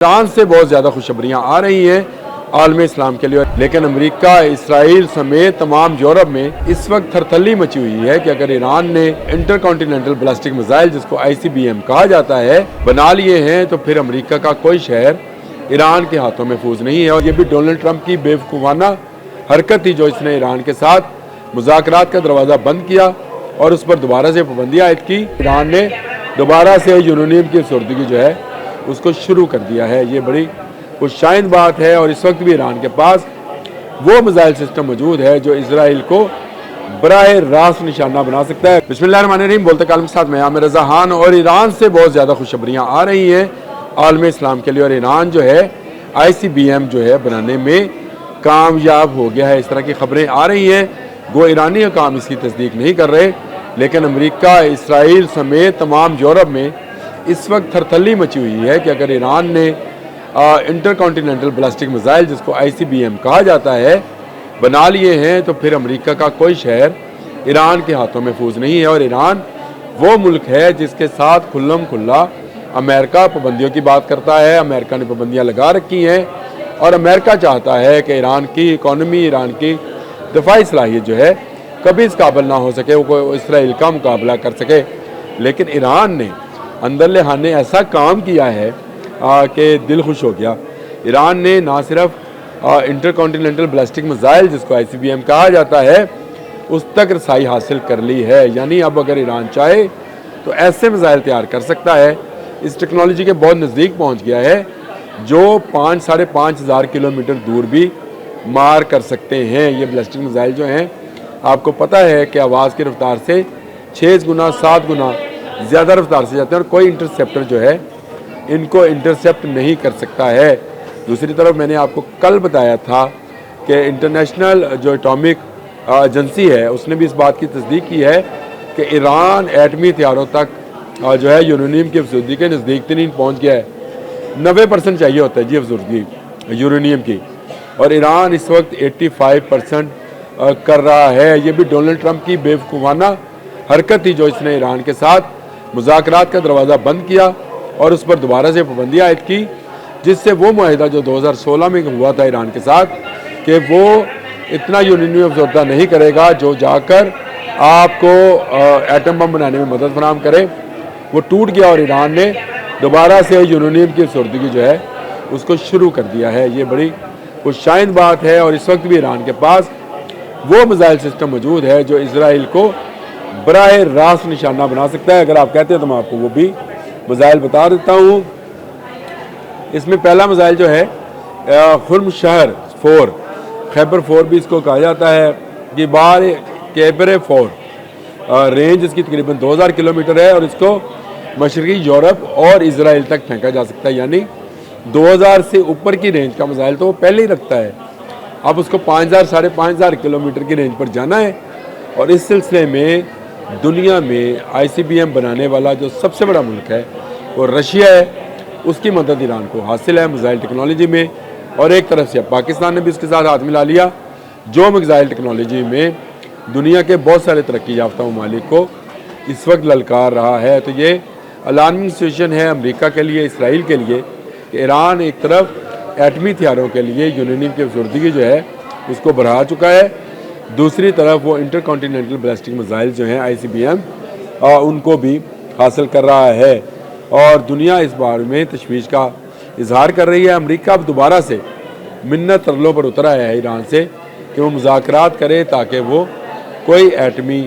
Iran से बहुत ज़्यादा खुशखबरियाँ आ रही हैं आलम इस्लाम के लिए, लेकिन अमेरिका, इसराइल समेत तमाम यूरोप में इस वक्त थरथल्ली मची हुई है कि अगर ईरान ने इंटर कॉन्टिनेंटल बैलिस्टिक मिसाइल, जिसको ICBM कहा जाता है, बना लिए हैं तो फिर अमेरिका का कोई शहर ईरान के हाथों महफूज नहीं है। और ये भी डोनाल्ड ट्रंप की बेवकूफ़ाना हरकत थी जो इसने ईरान के साथ मुज़ाकरात का दरवाज़ा बंद किया और उस पर दोबारा से पाबंदी आयद की। ईरान ने दोबारा से यूरेनियम की अफसरदगी जो है उसको शुरू कर दिया है। ये बड़ी खुशाइंद बात है और इस वक्त भी ईरान के पास वो मिसाइल सिस्टम मौजूद है जो इसराइल को बराह रास्त निशाना बना सकता है। बिस्मिल्लाहिर्रहमानिर्रहीम, बोलते कालम के साथ मैं आमिर रज़ा खान। और ईरान से बहुत ज़्यादा खुशखबरियाँ आ रही हैं आलम इस्लाम के लिए, और ईरान जो है ICBM जो है बनाने में कामयाब हो गया है, इस तरह की खबरें आ रही हैं। वो ईरानी हुकाम इसकी तस्दीक नहीं कर रहे, लेकिन अमेरिका, इसराइल समेत तमाम यूरोप में इस वक्त थरथल्ली मची हुई है कि अगर ईरान ने इंटर कॉन्टिनेंटल बैलिस्टिक मिसाइल, जिसको ICBM कहा जाता है, बना लिए हैं तो फिर अमेरिका का कोई शहर ईरान के हाथों महफूज नहीं है। और ईरान वो मुल्क है जिसके साथ खुल्लम खुल्ला अमेरिका पाबंदियों की बात करता है। अमेरिका ने पाबंदियाँ लगा रखी हैं और अमेरिका चाहता है कि ईरान की इकॉनमी, ईरान की दफाई सलाहियत जो है कभी इस काबिल ना हो सके वो इसराइल का मुकाबला कर सके। लेकिन ईरान ने अंदर लिहाने ऐसा काम किया है कि दिल खुश हो गया। ईरान ने ना सिर्फ इंटर कॉन्टिनेंटल बैलिस्टिक मिसाइल, जिसको ICBM कहा जाता है, उस तक रसाई हासिल कर ली है। यानी अब अगर ईरान चाहे तो ऐसे मिसाइल तैयार कर सकता है, इस टेक्नोलॉजी के बहुत नज़दीक पहुंच गया है जो 5-साढ़े 5 हज़ार किलोमीटर दूर भी मार कर सकते हैं। ये बैलिस्टिक मिसाइल जो हैं, आपको पता है कि आवाज़ की रफ्तार से 6 गुना 7 गुना ज़्यादा रफ्तार से जाते हैं और कोई इंटरसेप्टर जो है इनको इंटरसेप्ट नहीं कर सकता है। दूसरी तरफ मैंने आपको कल बताया था कि इंटरनेशनल जो एटॉमिक एजेंसी है उसने भी इस बात की तस्दीक की है कि ईरान एटमी हथियारों तक जो है यूरेनियम की अफसरदगी के नज़दीक तरीन पहुँच गया है। 90% चाहिए होता है जी अफसरदगी यूरेनियम की, और ईरान इस वक्त 85% कर रहा है। ये भी डोनाल्ड ट्रंप की बेवकूफ़ाना हरकत थी जो इसने ईरान के साथ मुज़ाकरात का दरवाज़ा बंद किया और उस पर दोबारा से पाबंदी आयद की, जिससे वो मुआहिदा जो 2016 में हुआ था ईरान के साथ कि वो इतना यूरेनियम अफसरदा नहीं करेगा जो जाकर आपको एटम बम बनाने में मदद फराहम करे, वो टूट गया और ईरान ने दोबारा से यूरेनियम की अफसरदगी जो है उसको शुरू कर दिया है। ये बड़ी खुशाइंद बात है और इस वक्त भी ईरान के पास वो मिसाइल सिस्टम मौजूद है जो इसराइल को बराह रास्त निशाना बना सकता है। अगर आप कहते हैं तो मैं आपको वो भी मिसाइल बता देता हूँ। इसमें पहला मिसाइल जो है खुर्मशहर 4, खैबर 4 भी इसको कहा जाता है, कि बार कैबरे 4, रेंज इसकी तकरीबन 2000 किलोमीटर है और इसको मशरकी यूरोप और इसराइल तक फेंका जा सकता है। यानी 2000 से ऊपर की रेंज का मिसाइल तो वो पहले ही रखता है। अब उसको 5000 साढ़े 5000 किलोमीटर की रेंज पर जाना है। और इस सिलसिले में दुनिया में ICBM बनाने वाला जो सबसे बड़ा मुल्क है वो रशिया है, उसकी मदद ईरान को हासिल है मिसाइल टेक्नोलॉजी में। और एक तरफ से पाकिस्तान ने भी इसके साथ हाथ मिला लिया, जो मिसाइल टेक्नोलॉजी में दुनिया के बहुत सारे तरक्की याफ्ता ममालिक को इस वक्त ललकार रहा है। तो ये अलार्मिंग सिचुएशन है अमेरिका के लिए, इसराइल के लिए, कि ईरान एक तरफ एटमी हथियारों के लिए यूरेनियम की अफसरदगी जो है उसको बढ़ा चुका है, दूसरी तरफ वो इंटर कॉन्टिनेंटल बैलिस्टिक मिसाइल जो हैं ICBM उनको भी हासिल कर रहा है। और दुनिया इस बारे में तशवीश का इजहार कर रही है। अमेरिका अब दोबारा से मिन्नत तरलों पर उतर आया है ईरान से कि वो मुज़ाकरात करे ताकि वो कोई एटमी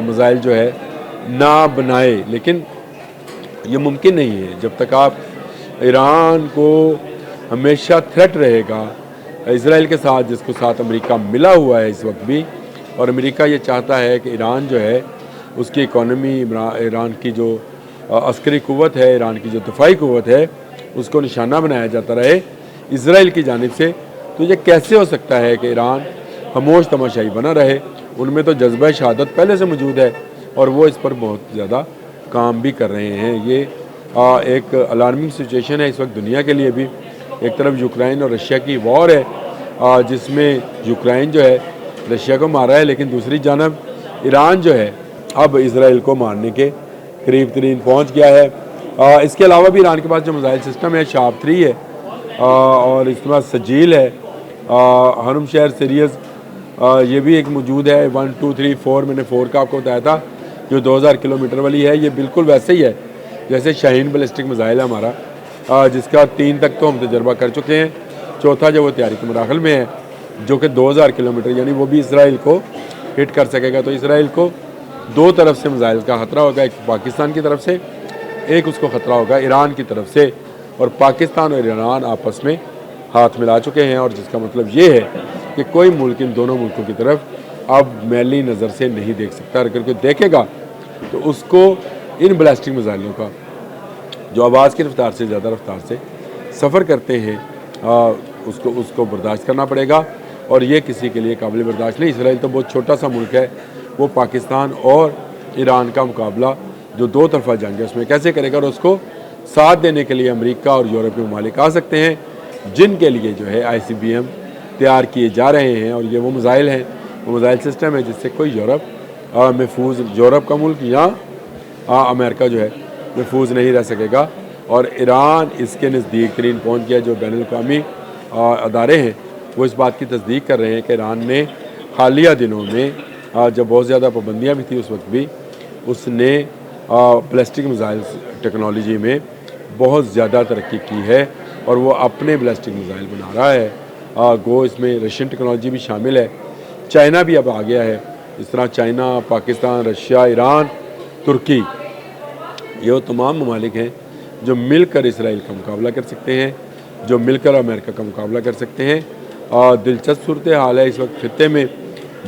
मिसाइल जो है ना बनाए। लेकिन ये मुमकिन नहीं है जब तक आप ईरान को हमेशा थ्रेट रहेगा इसराइल के साथ, जिसको साथ अमेरिका मिला हुआ है इस वक्त भी। और अमेरिका ये चाहता है कि ईरान जो है उसकी इकॉनमी, ईरान की जो अस्करी क़ुव्वत है, ईरान की जो दफाई क़ुव्वत है, उसको निशाना बनाया जाता रहे इसराइल की जानिब से। तो ये कैसे हो सकता है कि ईरान खामोश तमाशाई बना रहे? उनमें तो जज्बा शहादत पहले से मौजूद है और वो इस पर बहुत ज़्यादा काम भी कर रहे हैं। ये एक अलार्मिंग सिचुएशन है इस वक्त दुनिया के लिए भी। एक तरफ यूक्रेन और रशिया की वॉर है जिसमें यूक्रेन जो है रशिया को मारा है, लेकिन दूसरी जानब ईरान जो है अब इसराइल को मारने के करीब तरीन पहुँच गया है। इसके अलावा भी ईरान के पास जो मिसाइल सिस्टम है शार्प 3 है, اور اس کے بعد سجیل ہے، حرم شہر سیریز یہ بھی ایک موجود ہے 1 2 3 4، میں نے 4 کا آپ کو بتایا تھا، جو 2000 کلومیٹر والی ہے۔ یہ بالکل ویسے ہی ہے جیسے شاہین بیلسٹک میزائل ہے ہمارا، جس کا 3 تک تو ہم تجربہ کر چکے ہیں، چوتھا جو وہ تیاری کے مراحل میں ہے، جو کہ 2000 کلومیٹر، یعنی وہ بھی اسرائیل کو ہٹ کر سکے گا۔ تو اسرائیل کو 2 طرف سے میزائل کا خطرہ ہوگا، ایک پاکستان کی طرف سے، ایک اس کو خطرہ ہوگا ایران کی طرف سے، اور پاکستان اور ایران آپس میں ہاتھ ملا چکے ہیں، اور جس کا مطلب یہ ہے کہ کوئی ملک ان دونوں ملکوں کی طرف اب میلی نظر سے نہیں دیکھ سکتا۔ اگر کوئی دیکھے گا تو اس کو ان بیلسٹک میزائلوں کا جو آواز کی رفتار سے زیادہ رفتار سے سفر کرتے ہیں اس کو برداشت کرنا پڑے گا، اور یہ کسی کے لیے قابل برداشت نہیں۔ اسرائیل تو بہت چھوٹا سا ملک ہے، وہ پاکستان اور ایران کا مقابلہ جو 2 طرفہ جنگ ہے اس میں کیسے کرے گا، اور اس کو ساتھ دینے کے لیے امریکہ اور یورپی ممالک آ سکتے ہیں، جن کے لیے جو ہے ICBM تیار کیے جا رہے ہیں، اور یہ وہ میزائل ہیں، وہ میزائل سسٹم ہے جس سے کوئی محفوظ یورپ کا ملک یا امریکہ جو ہے محفوظ نہیں رہ سکے گا۔ اور ایران اس کے نزدیک ترین پہنچ گیا۔ جو بین الاقوامی ادارے ہیں وہ اس بات کی تصدیق کر رہے ہیں کہ ایران نے حالیہ دنوں میں جب بہت زیادہ پابندیاں بھی تھیں اس وقت بھی اس نے بیلسٹک میزائل ٹیکنالوجی میں بہت زیادہ ترقی کی ہے، اور وہ اپنے بیلسٹک میزائل بنا رہا ہے۔ گو اس میں رشین ٹیکنالوجی بھی شامل ہے، چائنا بھی اب آ گیا ہے۔ اس طرح چائنا، پاکستان، رشیا، ایران، ترکی، یہ وہ تمام ممالک ہیں جو مل کر اسرائیل کا مقابلہ کر سکتے ہیں، جو مل کر امریکہ کا مقابلہ کر سکتے ہیں۔ دلچسپ صورتحال ہے اس وقت خطے میں،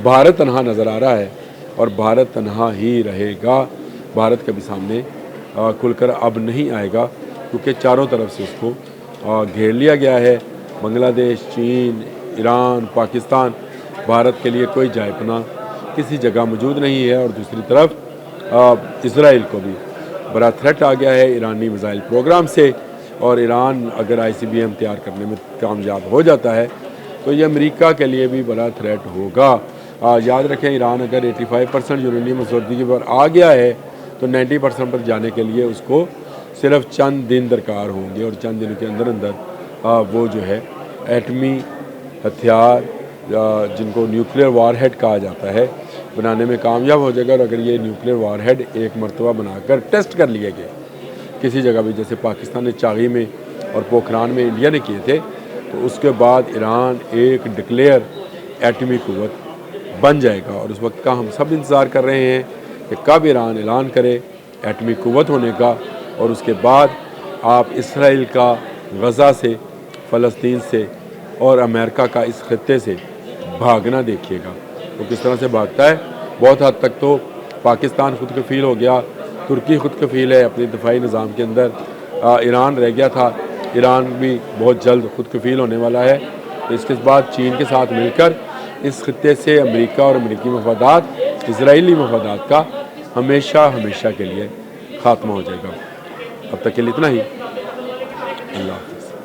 بھارت تنہا نظر آ رہا ہے، اور بھارت تنہا ہی رہے گا۔ بھارت کبھی سامنے کھل کر اب نہیں آئے گا، کیونکہ چاروں طرف سے اس کو گھیر لیا گیا ہے۔ بنگلہ دیش، چین، ایران، پاکستان، بھارت کے لیے کوئی جائے پناہ کسی جگہ موجود نہیں ہے، اور دوسری طرف اسرائیل کو بھی بڑا تھریٹ آ گیا ہے ایرانی میزائل پروگرام سے، اور ایران اگر ICBM تیار کرنے میں کامیاب ہو جاتا ہے تو یہ امریکہ کے لیے بھی بڑا تھریٹ ہوگا۔ یاد رکھیں ایران اگر 85% یورینیم افسردگی پر آ گیا ہے تو 90% پر جانے کے لیے اس کو صرف چند دن درکار ہوں گے، اور چند دنوں کے اندر وہ جو ہے ایٹمی ہتھیار جن کو نیوکلیر وار ہیڈ کہا جاتا ہے بنانے میں کامیاب ہو جائے گا۔ اور اگر یہ نیوکلیر وار ہیڈ ایک مرتبہ بنا کر ٹیسٹ کر لیے گئے کسی جگہ بھی، جیسے پاکستان نے چاغی میں اور پوکھران میں انڈیا نے کیے تھے، تو اس کے بعد ایران ایک ڈکلیئر ایٹمی قوت بن جائے گا، اور اس وقت کا ہم سب انتظار کر رہے ہیں کہ کب ایران اعلان کرے ایٹمی قوت ہونے کا، اور اس کے بعد آپ اسرائیل کا غزہ سے، فلسطین سے اور امریکہ کا اس خطے سے بھاگنا دیکھیے گا۔ وہ کس طرح سے بھاگتا ہے، بہت حد تک تو پاکستان خود کفیل ہو گیا، ترکی خود کفیل ہے اپنے دفاعی نظام کے اندر، ایران رہ گیا تھا، ایران بھی بہت جلد خود کفیل ہونے والا ہے۔ اس کے بعد چین کے ساتھ مل کر اس خطے سے امریکہ اور امریکی مفادات، اسرائیلی مفادات کا ہمیشہ کے لیے خاتمہ ہو جائے گا۔ اب تک کے لیے اتنا ہی، اللہ